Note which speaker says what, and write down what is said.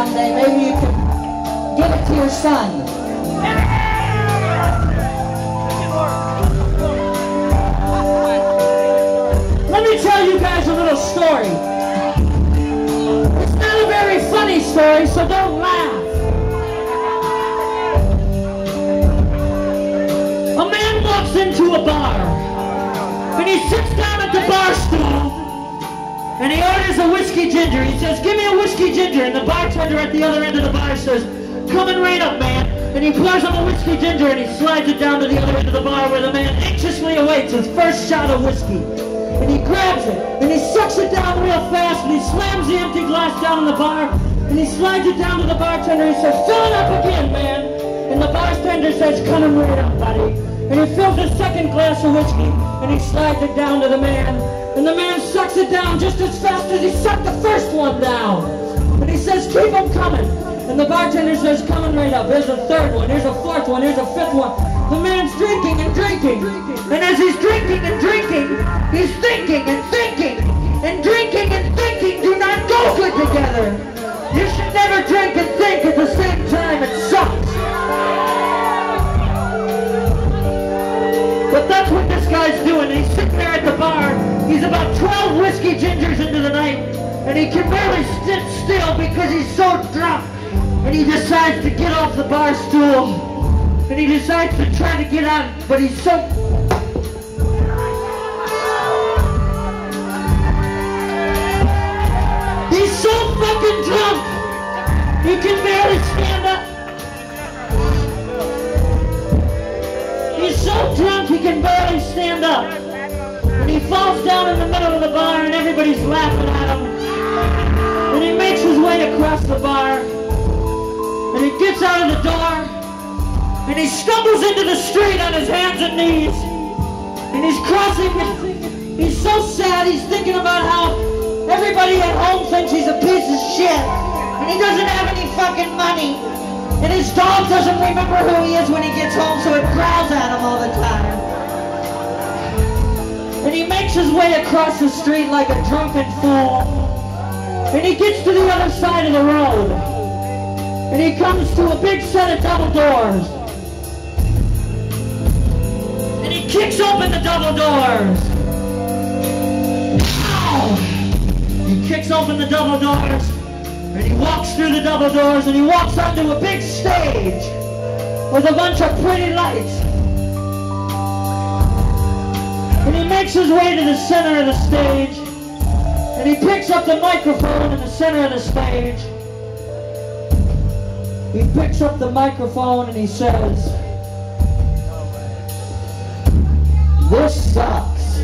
Speaker 1: someday. Maybe you can give it to your son. Let me tell you guys a little story. It's not a very funny story, so don't laugh. A man walks into a bar, and he sits down at the bar stool, and he orders a whiskey ginger. He says, "Give me a whiskey ginger," and the bartender at the other end of the bar says, "Coming right up, man." And he pours him a whiskey ginger, and he slides it down to the other end of the bar where the man anxiously awaits his first shot of whiskey. And he grabs it, and he sucks it down real fast, and he slams the empty glass down in the bar, and he slides it down to the bartender. He says, "Fill it up again, man." And the bartender says, "Coming right up, buddy." And he fills his second glass of whiskey, and he slides it down to the man. And the man sucks it down just as fast as he sucked the first one down. And he says, "Keep them coming." And the bartender says, "Coming right up. Here's a third one, here's a fourth one, here's a fifth one." The man's drinking and drinking. And as he's drinking and drinking, he's thinking and thinking. And drinking and thinking do not go good together. You should never drink and think at the same time. It sucks. But that's what this guy's doing. He's sitting there at the bar. He's about 12 whiskey gingers into the night. And he can barely sit still because he's so drunk. And he decides to get off the bar stool. And he decides to try to get out, but he's so... He's so fucking drunk, he can barely stand up. He's so drunk, he can barely stand up. And he falls down in the middle of the bar, and everybody's laughing at him. And he makes his way across the bar. And he gets out of the door. And he stumbles into the street on his hands and knees. And he's crossing it. He's so sad. He's thinking about how everybody at home thinks he's a piece of shit. And he doesn't have any fucking money. And his dog doesn't remember who he is when he gets home, so it growls at him all the time. And he makes his way across the street like a drunken fool. And he gets to the other side of the road. And he comes to a big set of double doors. And he kicks open the double doors. Ow! He kicks open the double doors. And he walks through the double doors, and he walks onto a big stage with a bunch of pretty lights. And he makes his way to the center of the stage. And he picks up the microphone in the center of the stage. He picks up the microphone and he says, "This sucks."